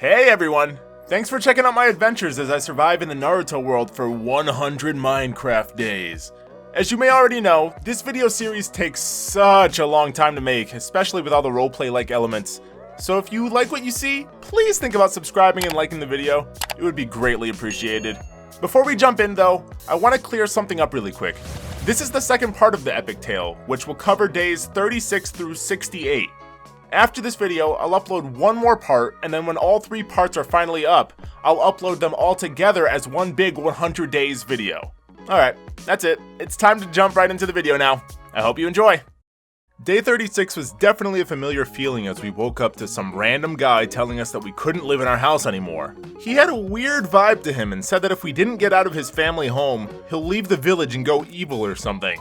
Hey everyone! Thanks for checking out my adventures as I survive in the Naruto world for 100 Minecraft days. As you may already know, this video series takes such a long time to make, especially with all the roleplay-like elements. So if you like what you see, please think about subscribing and liking the video. It would be greatly appreciated. Before we jump in though, I want to clear something up really quick. This is the second part of the epic tale, which will cover days 36 through 68. After this video, I'll upload one more part, and then when all three parts are finally up, I'll upload them all together as one big 100 days video. Alright, that's it. It's time to jump right into the video now. I hope you enjoy. Day 36 was definitely a familiar feeling as we woke up to some random guy telling us that we couldn't live in our house anymore. He had a weird vibe to him and said that if we didn't get out of his family home, he'll leave the village and go evil or something.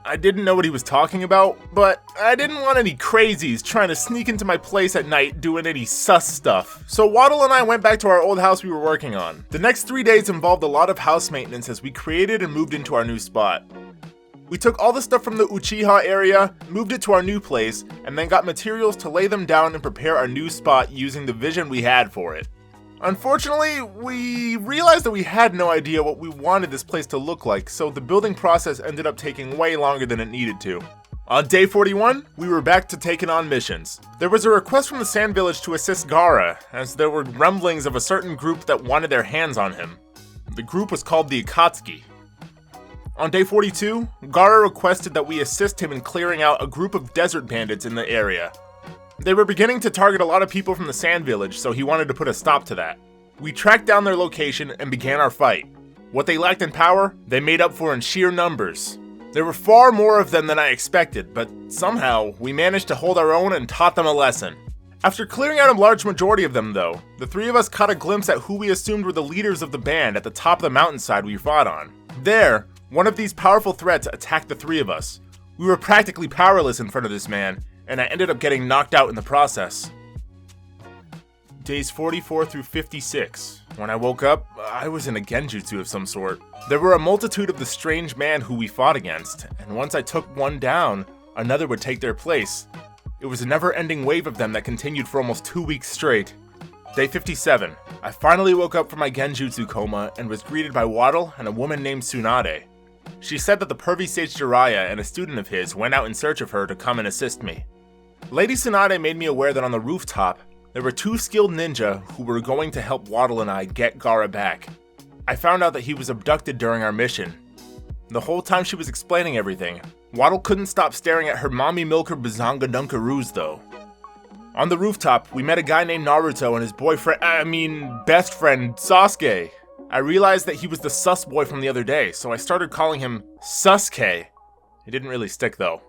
I didn't know what he was talking about, but I didn't want any crazies trying to sneak into my place at night doing any sus stuff. So Waddle and I went back to our old house we were working on. The next 3 days involved a lot of house maintenance as we created and moved into our new spot. We took all the stuff from the Uchiha area, moved it to our new place, and then got materials to lay them down and prepare our new spot using the vision we had for it. Unfortunately, we realized that we had no idea what we wanted this place to look like, so the building process ended up taking way longer than it needed to. On day 41, we were back to taking on missions. There was a request from the Sand Village to assist Gaara, as there were rumblings of a certain group that wanted their hands on him. The group was called the Akatsuki. On day 42, Gaara requested that we assist him in clearing out a group of desert bandits in the area. They were beginning to target a lot of people from the Sand Village, so he wanted to put a stop to that. We tracked down their location and began our fight. What they lacked in power, they made up for in sheer numbers. There were far more of them than I expected, but somehow we managed to hold our own and taught them a lesson. After clearing out a large majority of them though, the three of us caught a glimpse at who we assumed were the leaders of the band at the top of the mountainside we fought on. There, one of these powerful threats attacked the three of us. We were practically powerless in front of this man, and I ended up getting knocked out in the process. Days 44 through 56. When I woke up, I was in a genjutsu of some sort. There were a multitude of the strange man who we fought against, and once I took one down, another would take their place. It was a never-ending wave of them that continued for almost 2 weeks straight. Day 57. I finally woke up from my genjutsu coma and was greeted by Waddle and a woman named Tsunade. She said that the pervy sage Jiraiya and a student of his went out in search of her to come and assist me. Lady Tsunade made me aware that on the rooftop, there were two skilled ninja who were going to help Waddle and I get Gaara back. I found out that he was abducted during our mission. The whole time she was explaining everything, Waddle couldn't stop staring at her mommy milker Bazanga Dunkaroos though. On the rooftop, we met a guy named Naruto and his best friend, Sasuke. I realized that he was the sus boy from the other day, so I started calling him Suske. It didn't really stick though.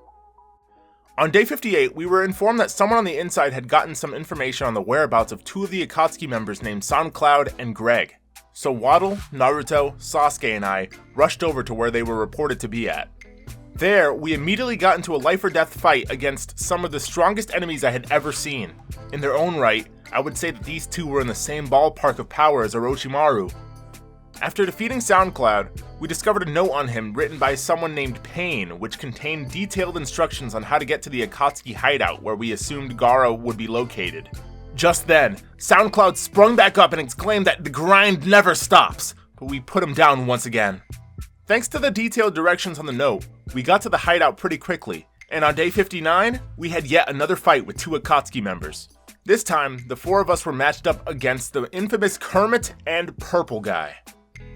On day 58, we were informed that someone on the inside had gotten some information on the whereabouts of two of the Akatsuki members named SoundCloud and Greg. So Waddle, Naruto, Sasuke, and I rushed over to where they were reported to be at. There, we immediately got into a life or death fight against some of the strongest enemies I had ever seen. In their own right, I would say that these two were in the same ballpark of power as Orochimaru. After defeating SoundCloud, we discovered a note on him written by someone named Pain, which contained detailed instructions on how to get to the Akatsuki hideout where we assumed Gaara would be located. Just then, SoundCloud sprung back up and exclaimed that the grind never stops, but we put him down once again. Thanks to the detailed directions on the note, we got to the hideout pretty quickly, and on day 59, we had yet another fight with two Akatsuki members. This time, the four of us were matched up against the infamous Kermit and Purple Guy.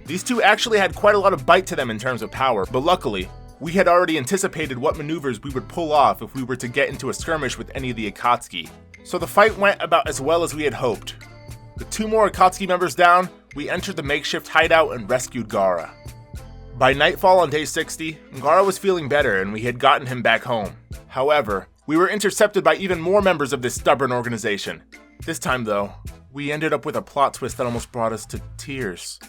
These two actually had quite a lot of bite to them in terms of power, but luckily, we had already anticipated what maneuvers we would pull off if we were to get into a skirmish with any of the Akatsuki. So the fight went about as well as we had hoped. With two more Akatsuki members down, we entered the makeshift hideout and rescued Gaara. By nightfall on day 60, Gaara was feeling better and we had gotten him back home. However, we were intercepted by even more members of this stubborn organization. This time though, we ended up with a plot twist that almost brought us to tears.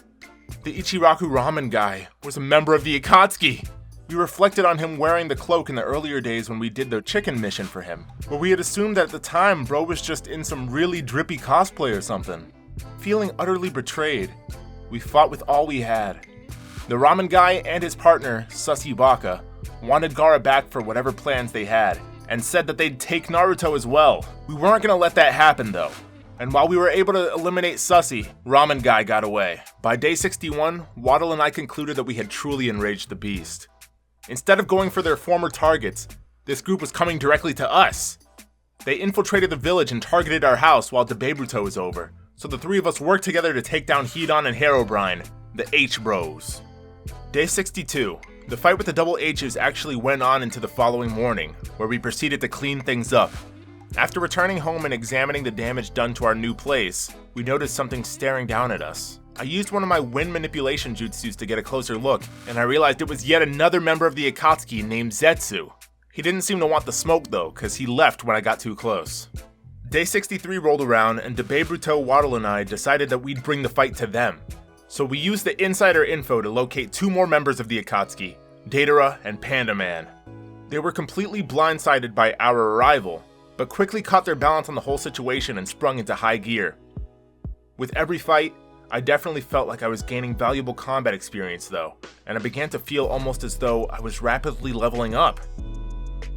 The Ichiraku ramen guy was a member of the Akatsuki. We reflected on him wearing the cloak in the earlier days when we did the chicken mission for him, but we had assumed that at the time bro was just in some really drippy cosplay or something. Feeling utterly betrayed, we fought with all we had. The ramen guy and his partner, Susibaka, wanted Gaara back for whatever plans they had, and said that they'd take Naruto as well. We weren't gonna let that happen though. And while we were able to eliminate Sussy, Ramen Guy got away. By day 61, Waddle and I concluded that we had truly enraged the beast. Instead of going for their former targets, this group was coming directly to us. They infiltrated the village and targeted our house while Debabruto was over, so the three of us worked together to take down Hedon and Herobrine, the H-Bros. Day 62. The fight with the double H's actually went on into the following morning, where we proceeded to clean things up. After returning home and examining the damage done to our new place, we noticed something staring down at us. I used one of my wind manipulation jutsus to get a closer look, and I realized it was yet another member of the Akatsuki named Zetsu. He didn't seem to want the smoke though, cause he left when I got too close. Day 63 rolled around, and Debabruto, Waddle, and I decided that we'd bring the fight to them. So we used the insider info to locate two more members of the Akatsuki, Datara and Panda Man. They were completely blindsided by our arrival, but quickly caught their balance on the whole situation and sprung into high gear. With every fight, I definitely felt like I was gaining valuable combat experience though, and I began to feel almost as though I was rapidly leveling up.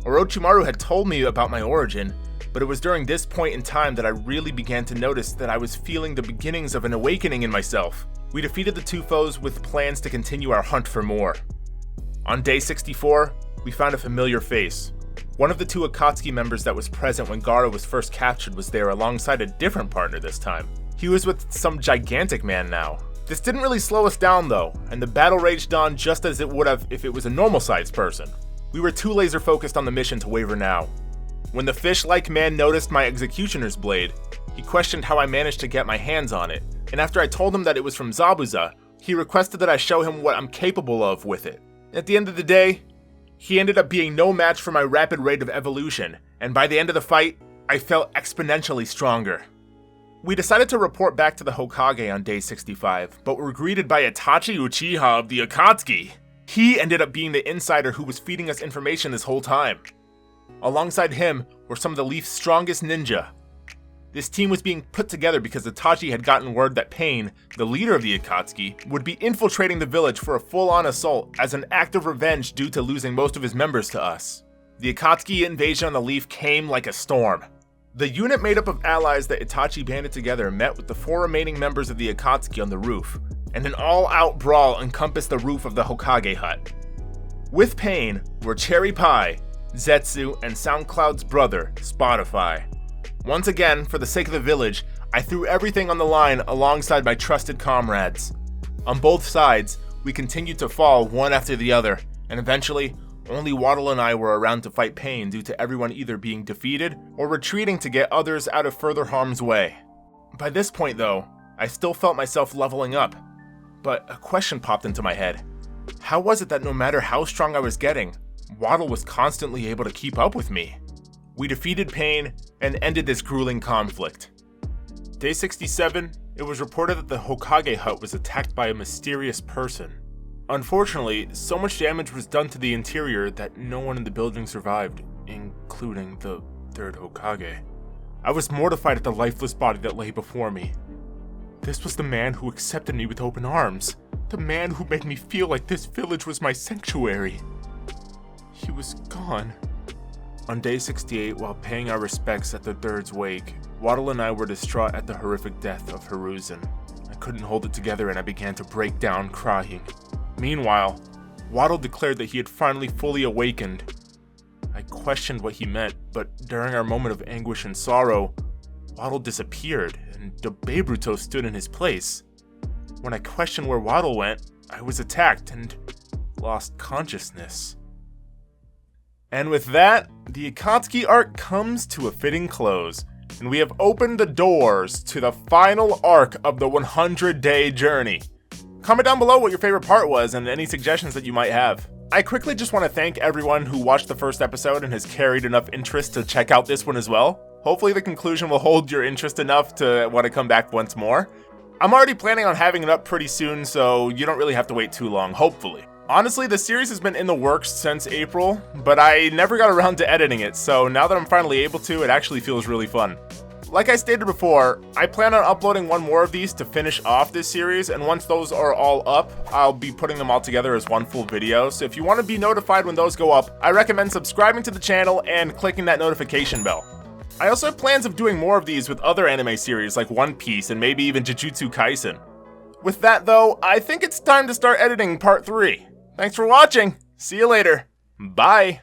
Orochimaru had told me about my origin, but it was during this point in time that I really began to notice that I was feeling the beginnings of an awakening in myself. We defeated the two foes with plans to continue our hunt for more. On day 64, we found a familiar face. One of the two Akatsuki members that was present when Gaara was first captured was there alongside a different partner this time. He was with some gigantic man now. This didn't really slow us down though, and the battle raged on just as it would have if it was a normal sized person. We were too laser focused on the mission to waver now. When the fish-like man noticed my executioner's blade, he questioned how I managed to get my hands on it, and after I told him that it was from Zabuza, he requested that I show him what I'm capable of with it. At the end of the day, he ended up being no match for my rapid rate of evolution, and by the end of the fight, I felt exponentially stronger. We decided to report back to the Hokage on day 65, but were greeted by Itachi Uchiha of the Akatsuki. He ended up being the insider who was feeding us information this whole time. Alongside him were some of the Leaf's strongest ninja. This team was being put together because Itachi had gotten word that Pain, the leader of the Akatsuki, would be infiltrating the village for a full-on assault as an act of revenge due to losing most of his members to us. The Akatsuki invasion on the Leaf came like a storm. The unit made up of allies that Itachi banded together met with the four remaining members of the Akatsuki on the roof, and an all-out brawl encompassed the roof of the Hokage hut. With Pain were Cherry Pie, Zetsu, and SoundCloud's brother, Spotify. Once again, for the sake of the village, I threw everything on the line alongside my trusted comrades. On both sides, we continued to fall one after the other, and eventually, only Waddle and I were around to fight Pain due to everyone either being defeated or retreating to get others out of further harm's way. By this point though, I still felt myself leveling up, but a question popped into my head. How was it that no matter how strong I was getting, Waddle was constantly able to keep up with me? We defeated Pain and ended this grueling conflict. Day 67, it was reported that the Hokage hut was attacked by a mysterious person. Unfortunately, so much damage was done to the interior that no one in the building survived, including the third Hokage. I was mortified at the lifeless body that lay before me. This was the man who accepted me with open arms, the man who made me feel like this village was my sanctuary. He was gone. On day 68, while paying our respects at the third's wake, Waddle and I were distraught at the horrific death of Hiruzen. I couldn't hold it together and I began to break down crying. Meanwhile, Waddle declared that he had finally fully awakened. I questioned what he meant, but during our moment of anguish and sorrow, Waddle disappeared and Debabruto stood in his place. When I questioned where Waddle went, I was attacked and lost consciousness. And with that, the Akatsuki arc comes to a fitting close, and we have opened the doors to the final arc of the 100-day journey. Comment down below what your favorite part was and any suggestions that you might have. I quickly just want to thank everyone who watched the first episode and has carried enough interest to check out this one as well. Hopefully the conclusion will hold your interest enough to want to come back once more. I'm already planning on having it up pretty soon, so you don't really have to wait too long, hopefully. Honestly, the series has been in the works since April, but I never got around to editing it, so now that I'm finally able to, it actually feels really fun. Like I stated before, I plan on uploading one more of these to finish off this series, and once those are all up, I'll be putting them all together as one full video, so if you want to be notified when those go up, I recommend subscribing to the channel and clicking that notification bell. I also have plans of doing more of these with other anime series like One Piece and maybe even Jujutsu Kaisen. With that though, I think it's time to start editing part 3. Thanks for watching, see you later, bye!